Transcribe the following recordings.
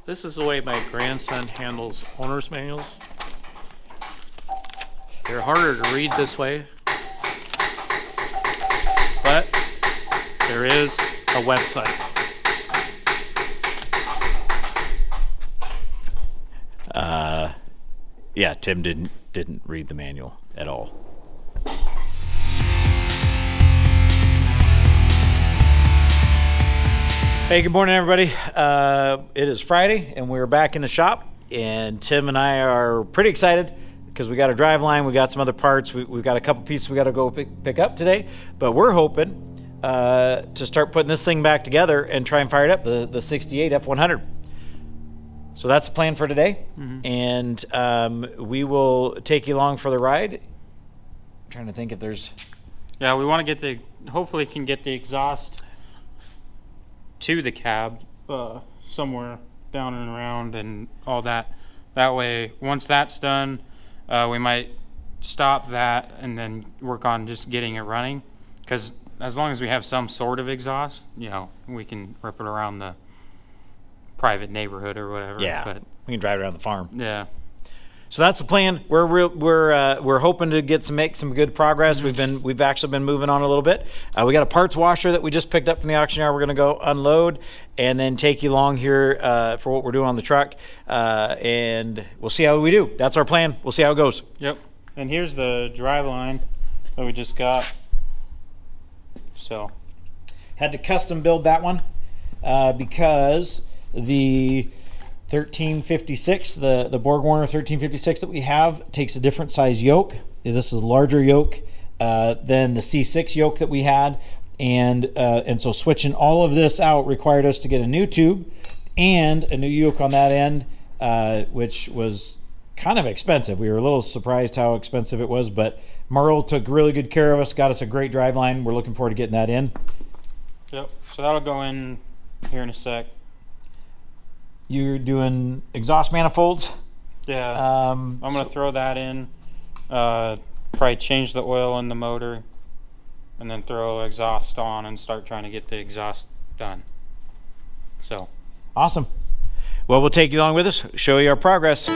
This is the way my grandson handles owner's manuals. They're harder to read this way, but there is a website. Yeah, Tim didn't read the manual at all. Hey, good morning, everybody. It is Friday, and we're back in the shop, and Tim and I are pretty excited because we got a drive line, we got some other parts, we've got a couple pieces we got to go pick up today, but we're hoping to start putting this thing back together and try and fire it up, the 68 F100. So that's the plan for today, and we will take you along for the ride. I'm trying to think if there's... Yeah, we want to get hopefully can get the exhaust to the cab somewhere down and around and all that. That way, once that's done, we might stop that and then work on just getting it running. Because as long as we have some sort of exhaust, we can rip it around the private neighborhood or whatever. Yeah, but we can drive around the farm. Yeah. So that's the plan. We're hoping to make some good progress. We've actually been moving on a little bit. We got a parts washer that we just picked up from the auction yard. We're going to go unload and then take you along here for what we're doing on the truck, and we'll see how we do. That's our plan. We'll see how it goes. Yep. And here's the drive line that we just got. So had to custom build that one because the 1356, the BorgWarner 1356 that we have takes a different size yoke. This is a larger yoke than the C6 yoke that we had, and so switching all of this out required us to get a new tube and a new yoke on that end, which was kind of expensive. We were a little surprised how expensive it was, but Merle took really good care of us, got us a great drive line. We're looking forward to getting that in. Yep. So that'll go in here in a sec. You're doing exhaust manifolds? Yeah. I'm going to throw that in, probably change the oil in the motor, and then throw exhaust on and start trying to get the exhaust done. So. Awesome. Well, we'll take you along with us, show you our progress.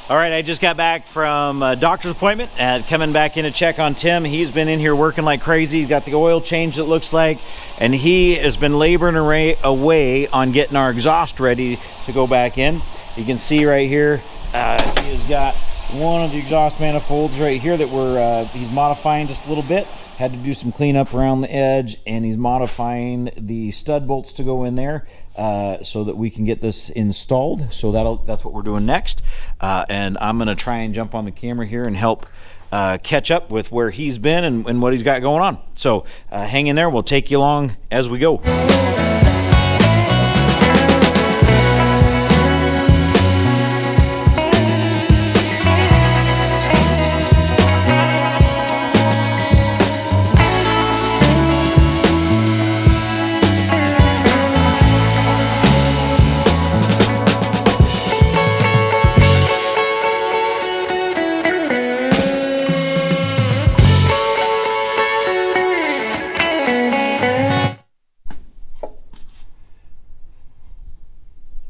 All right, I just got back from a doctor's appointment and coming back in to check on Tim. He's been in here working like crazy. He's got the oil change, it looks like, and he has been laboring away on getting our exhaust ready to go back in. You can see right here, he has got one of the exhaust manifolds right here that he's modifying just a little bit. Had to do some cleanup around the edge, and he's modifying the stud bolts to go in there so that we can get this installed. So that's what we're doing next. And I'm going to try and jump on the camera here and help catch up with where he's been and what he's got going on. So hang in there. We'll take you along as we go.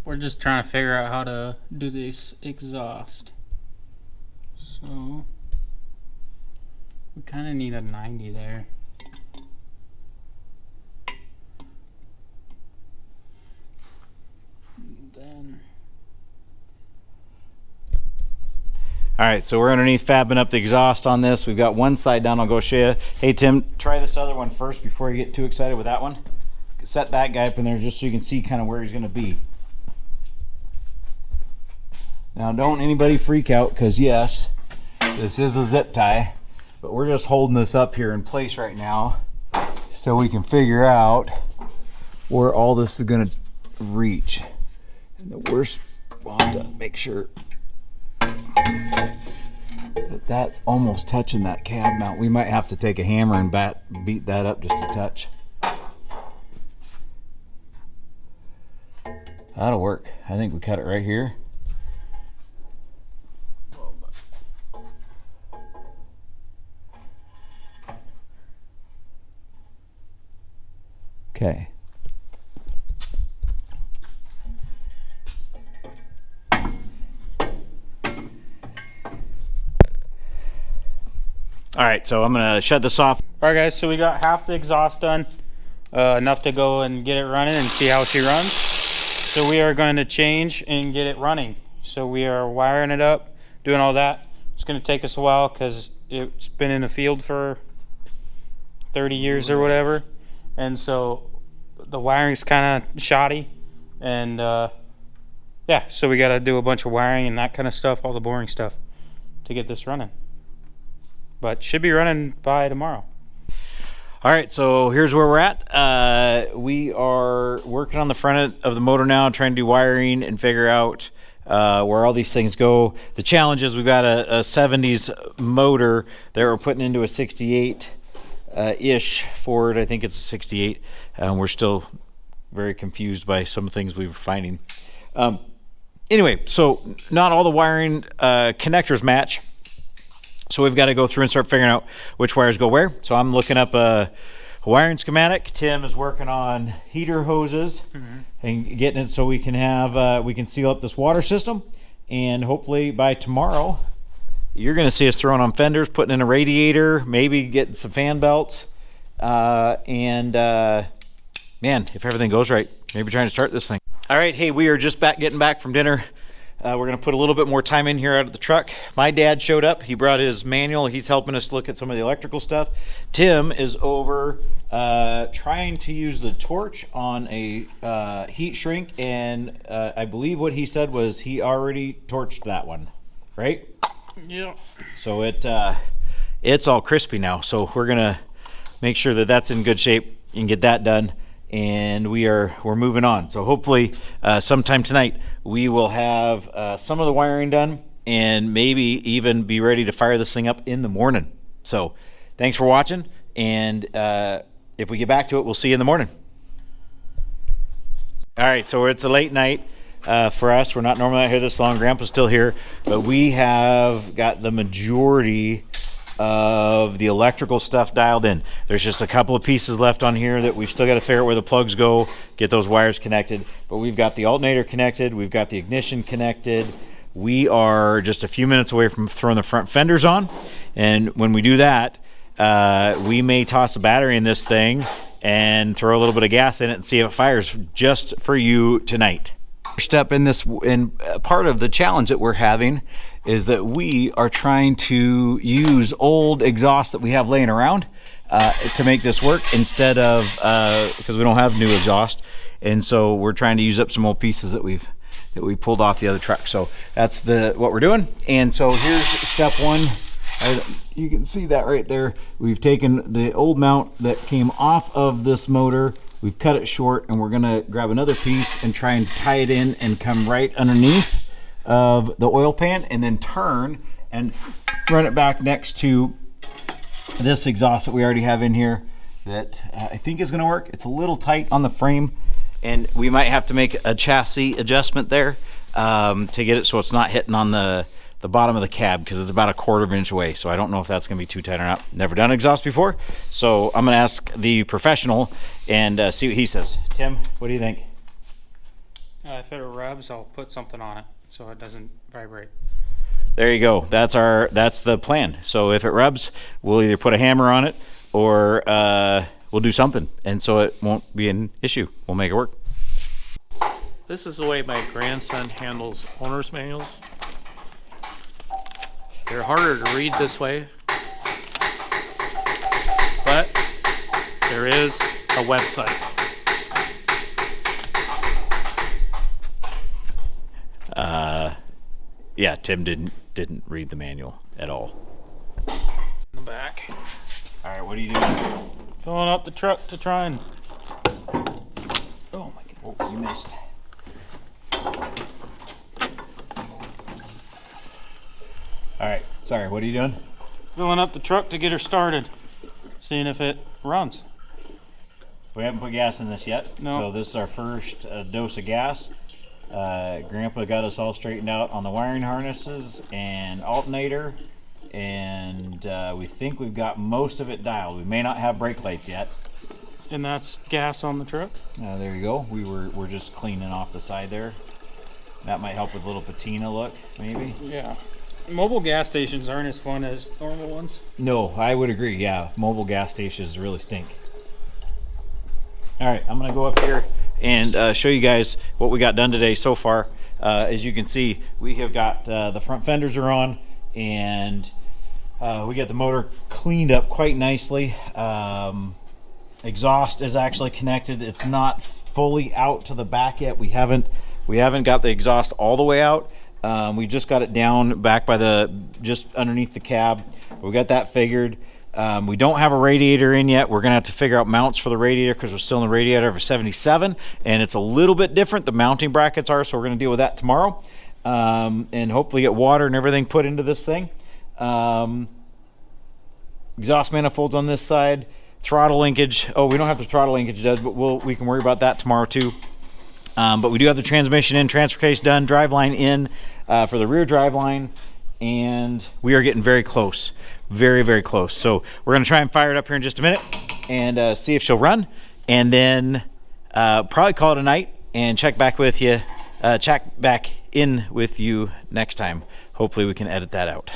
We're just trying to figure out how to do this exhaust. So we kind of need a 90 there. And then All right, so we're underneath fabbing up the exhaust on this. We've got one side down. I'll go show you. Hey, Tim, try this other one first before you get too excited with that one. set that guy up in there just so you can see kind of where he's going to be. Now don't anybody freak out, because yes, this is a zip tie, but we're just holding this up here in place right now so we can figure out where all this is going to reach. And the worst, we'll have to make sure that that's almost touching that cab mount. We might have to take a hammer and beat that up just a touch. That'll work. I think we cut it right here. Okay. All right, so I'm gonna shut this off. All right, guys, so we got half the exhaust done, enough to go and get it running and see how she runs. So we are going to change and get it running. So we are wiring it up, doing all that. It's gonna take us a while because it's been in the field for 30 years or whatever. And so the wiring's kind of shoddy. And yeah, so we gotta do a bunch of wiring and that kind of stuff, all the boring stuff to get this running. But should be running by tomorrow. All right, so here's where we're at. We are working on the front end of the motor now, trying to do wiring and figure out where all these things go. The challenge is we've got a 70s motor that we're putting into a 68 ish Ford. I think it's a 68. We're still very confused by some things we were finding. Anyway, so not all the wiring connectors match. So we've got to go through and start figuring out which wires go where. So I'm looking up a wiring schematic. Tim is working on heater hoses and getting it so we can have we can seal up this water system. And hopefully by tomorrow, you're going to see us throwing on fenders, putting in a radiator, maybe getting some fan belts, and man, if everything goes right, maybe trying to start this thing. All right, hey, we are just getting back from dinner. We're going to put a little bit more time in here out of the truck. My dad showed up. He brought his manual. He's helping us look at some of the electrical stuff. Tim is over trying to use the torch on a heat shrink, and I believe what he said was he already torched that one, right? Yeah. So it's all crispy now. So we're going to make sure that that's in good shape and get that done. And we're moving on. So hopefully sometime tonight we will have some of the wiring done and maybe even be ready to fire this thing up in the morning. So thanks for watching, and if we get back to it, we'll see you in the morning. All right, so it's a late night for us. We're not normally out here this long. Grandpa's still here, but we have got the majority of the electrical stuff dialed in. There's just a couple of pieces left on here that we've still got to figure out where the plugs go, get those wires connected, but we've got the alternator connected, we've got the ignition connected. We are just a few minutes away from throwing the front fenders on, and when we do that, we may toss a battery in this thing and throw a little bit of gas in it and see if it fires, just for you tonight. Step in this, in part of the challenge that we're having is that we are trying to use old exhaust that we have laying around to make this work, instead of because we don't have new exhaust, and so we're trying to use up some old pieces that we pulled off the other truck. So that's what we're doing. And so here's step one. You can see that right there. We've taken the old mount that came off of this motor, we've cut it short, and we're gonna grab another piece and try and tie it in and come right underneath of the oil pan, and then turn and run it back next to this exhaust that we already have in here that I think is going to work. It's a little tight on the frame, and we might have to make a chassis adjustment there to get it so it's not hitting on the bottom of the cab, because it's about 1/4 inch away. So I don't know if that's going to be too tight or not. Never done exhaust before, so I'm going to ask the professional and see what he says. Tim, what do you think? If it rubs, I'll put something on it so it doesn't vibrate. There you go. That's the plan. So if it rubs, we'll either put a hammer on it or we'll do something, and so it won't be an issue. We'll make it work. This is the way my grandson handles owner's manuals. They're harder to read this way, but there is a website. Yeah, Tim didn't read the manual at all. In the back. All right, what are you doing? Filling up the truck to try and. Oh my god! Oh, you missed. All right, sorry. What are you doing? Filling up the truck to get her started. Seeing if it runs. We haven't put gas in this yet. No. So this is our first dose of gas. Grandpa got us all straightened out on the wiring harnesses and alternator, and we think we've got most of it dialed. We may not have brake lights yet. And that's gas on the truck. There you go. We're just cleaning off the side there. That might help with a little patina look, maybe. Yeah. Mobile gas stations aren't as fun as normal ones. No, I would agree. Yeah, mobile gas stations really stink. All right, I'm gonna go up here and show you guys what we got done today so far. As you can see, we have got the front fenders are on, and we got the motor cleaned up quite nicely. Exhaust is actually connected. It's not fully out to the back yet. We haven't got the exhaust all the way out. We just got it down back by just underneath the cab. We got that figured. We don't have a radiator in yet. We're gonna have to figure out mounts for the radiator because we're still in the radiator of a 77, and it's a little bit different. The mounting brackets are, so we're gonna deal with that tomorrow, and hopefully get water and everything put into this thing. Exhaust manifolds on this side. Throttle linkage. Oh, we don't have the throttle linkage done, but we can worry about that tomorrow too. But we do have the transmission in, transfer case done, driveline in for the rear driveline, and we are getting very close, very, very close. So we're going to try and fire it up here in just a minute and see if she'll run, and then probably call it a night and check back in with you next time. Hopefully we can edit that out.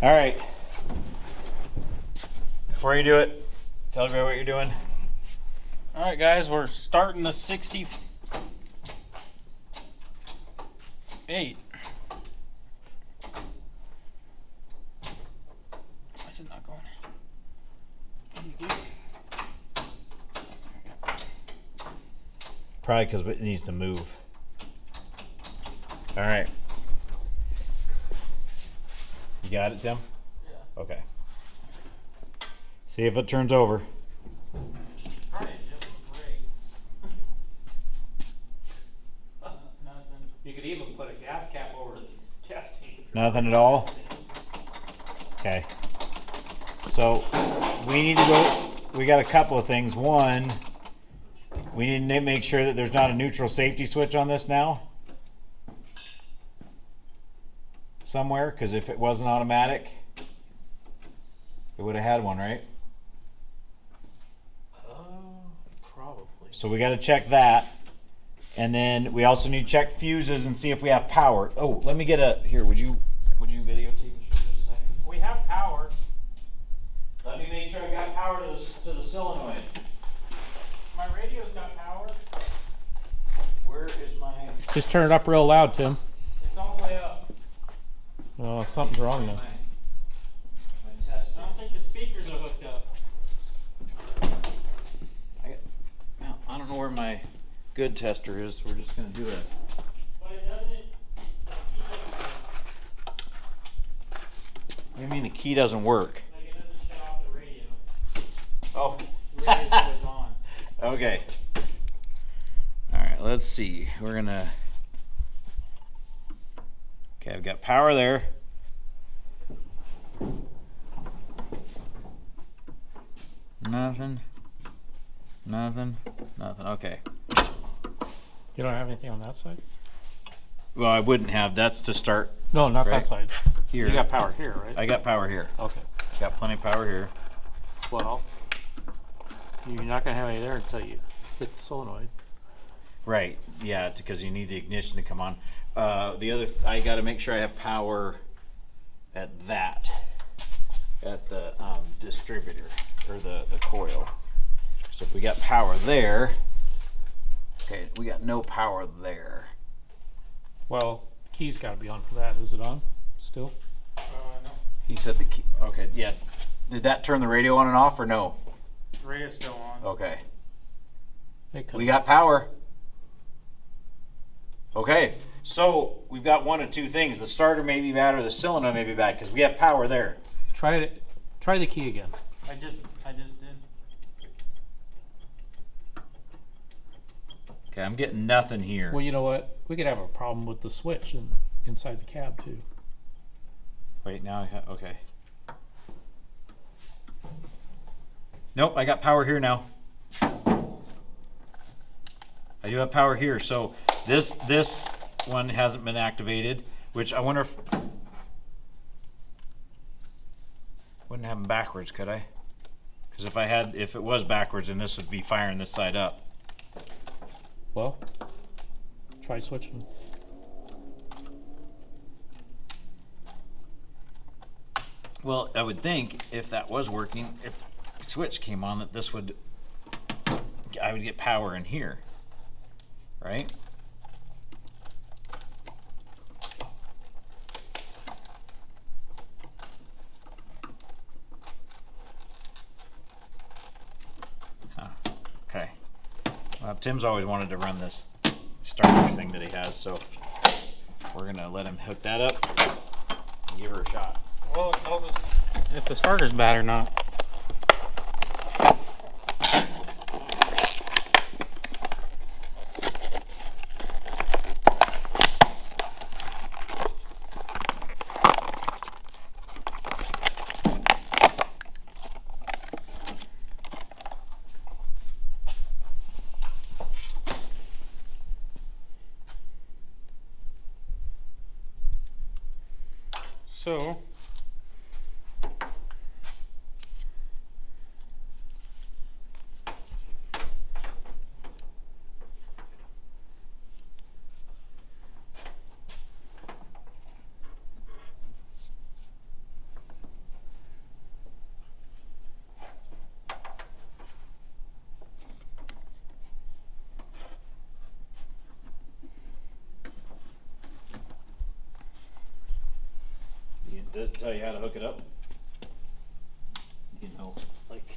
All right. Before you do it, tell everybody what you're doing. All right, guys, we're starting the 68. Why is it not going? What do you do? Probably because it needs to move. All right. You got it, Tim? Yeah. Okay. See if it turns over. Probably just brakes. Nothing. You could even put a gas cap over the gas tank. Nothing at all? Okay. So we need to go, we got a couple of things. One, we need to make sure that there's not a neutral safety switch on this now. Somewhere, because if it wasn't automatic, it would have had one, right? Probably. So we got to check that. And then we also need to check fuses and see if we have power. Oh, let me get a, here, would you videotape me for just a second? We have power. Let me make sure I got power to the solenoid. My radio's got power. Where is my... Just turn it up real loud, Tim. It's all the way up. Oh, something's wrong then. my test? I don't think the speakers are hooked up. I don't know where my good tester is. We're just going to do it. But it doesn't. What do you mean the key doesn't work? Like it doesn't shut off the radio. Oh. The radio's always on. Okay. All right, let's see. We're going to... Okay, I've got power there. Nothing. Okay. You don't have anything on that side? Well, I wouldn't have. That's to start No, not Right. that side. here. You got power here, right? I got power here. Okay. Got plenty of power here. Well, you're not gonna have any there until you hit the solenoid. Right. Yeah, because you need the ignition to come on. The other, I got to make sure I have power at the distributor or the coil. So if we got power there, okay, we got no power there. Well, key's gotta be on for that. Is it on still? No. He said the key. Okay, yeah. Did that turn the radio on and off or no? The radio's still on. Okay. It could We got power. Okay. So we've got one of two things: the starter may be bad, or the solenoid may be bad, because we have power there. Try it. Try the key again. I just did. Okay, I'm getting nothing here. Well, you know what? We could have a problem with the switch inside the cab too. Wait, now okay. Nope, I got power here now. I do have power here, so this one hasn't been activated, which I wonder if wouldn't have them backwards, could I? Because if it was backwards, then this would be firing this side up. Well, try switching. Well, I would think if that was working, if the switch came on, that I would get power in here, right? Huh. Okay. Well, Tim's always wanted to run this starter thing that he has, so we're gonna let him hook that up and give her a shot. Well, it tells us if the starter's bad or not. So, Does it tell you how to hook it up? You know, like.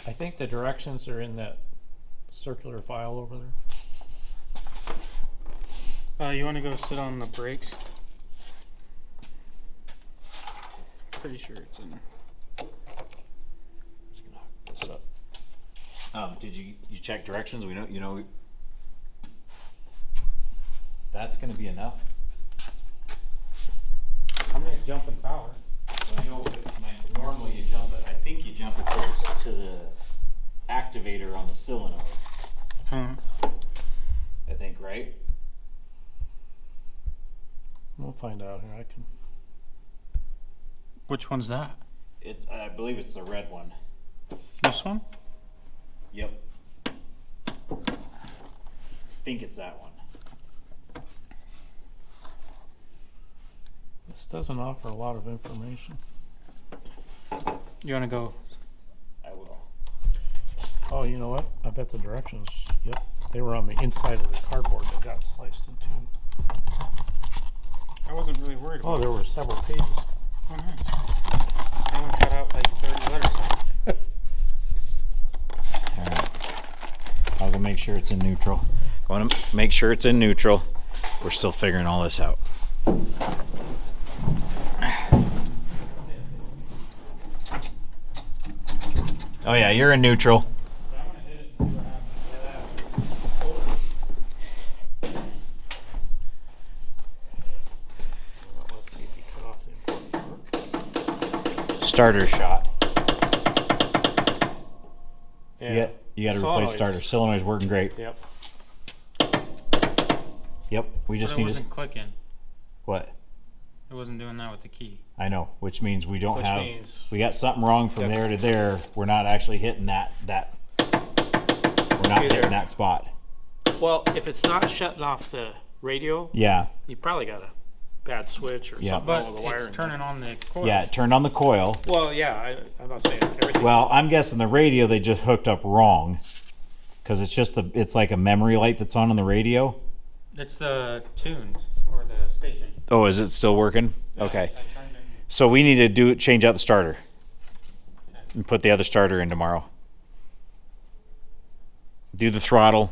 I think the directions are in that circular file over there. you want to go sit on the brakes? Pretty sure it's in there. Just gonna hook this up. Did you check directions? We know, that's gonna be enough. I'm gonna jump in power. I know normally you jump it. I think you jump it to the activator on the solenoid. Huh. I think, right? We'll find out here. I can. Which one's that? I believe it's the red one. This one? Yep. I think it's that one. This doesn't offer a lot of information. You want to go? I will. Oh, you know what? I bet the directions. Yep, they were on the inside of the cardboard that got sliced in two. I wasn't really worried Oh, about there were several pages. Oh, nice. I only cut out like 30 letters. All right. I'll go make sure it's in neutral. Going to make sure it's in neutral. We're still figuring all this out. Oh yeah, you're in neutral. Let's see if he cut off the important part. Starter shot. Yeah. You got to replace Solenoids. starter. Solenoid's working great. Yep. Yep. We But just it need wasn't clicking. what? It wasn't doing that with the key. I know, which means we don't Which have. means- We got something wrong from there to there. We're not actually hitting that. We're not Either. hitting that spot. Well, if it's not shutting off the radio, Yeah. you probably got a bad switch or Yeah. something But wrong with the it's wiring. turning on the coil. Yeah. It turned on the coil. Well, yeah, I'm not saying everything. Well, I'm guessing the radio they just hooked up wrong, because it's like a memory light that's on the radio. It's the tune or the station. Oh, is it still working? Okay. I turned it. So we need to change out the starter and put the other starter in tomorrow. Do the throttle.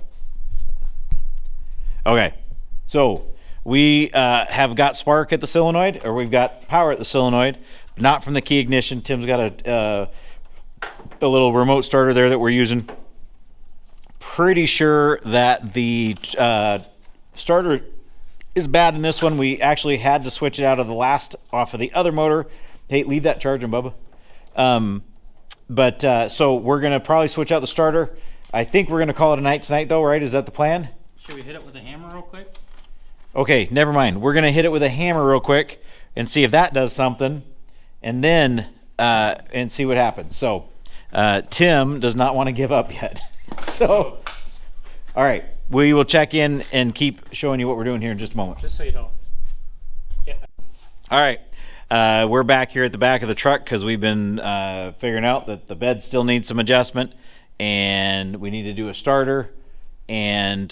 Okay. So we have got spark at the solenoid, or we've got power at the solenoid, not from the key ignition. Tim's got a little remote starter there that we're using. Pretty sure that the starter is bad in this one. We actually had to switch it out of the other motor. Hey, leave that charging, Bubba. So we're gonna probably switch out the starter. I think we're gonna call it a night tonight, though, right? Is that the plan? Should we hit it with a hammer real quick? Okay, never mind. We're gonna hit it with a hammer real quick and see if that does something, and then and see what happens. So Tim does not want to give up yet. So, all right, we will check in and keep showing you what we're doing here in just a moment. Just so you know. Yeah. All right, we're back here at the back of the truck because we've been figuring out that the bed still needs some adjustment, and we need to do a starter and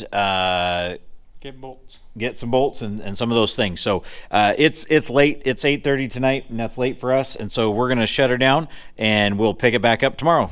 Get bolts. get some bolts and some of those things. So it's late. It's 8:30 tonight, and that's late for us. And so we're going to shut her down, and we'll pick it back up tomorrow.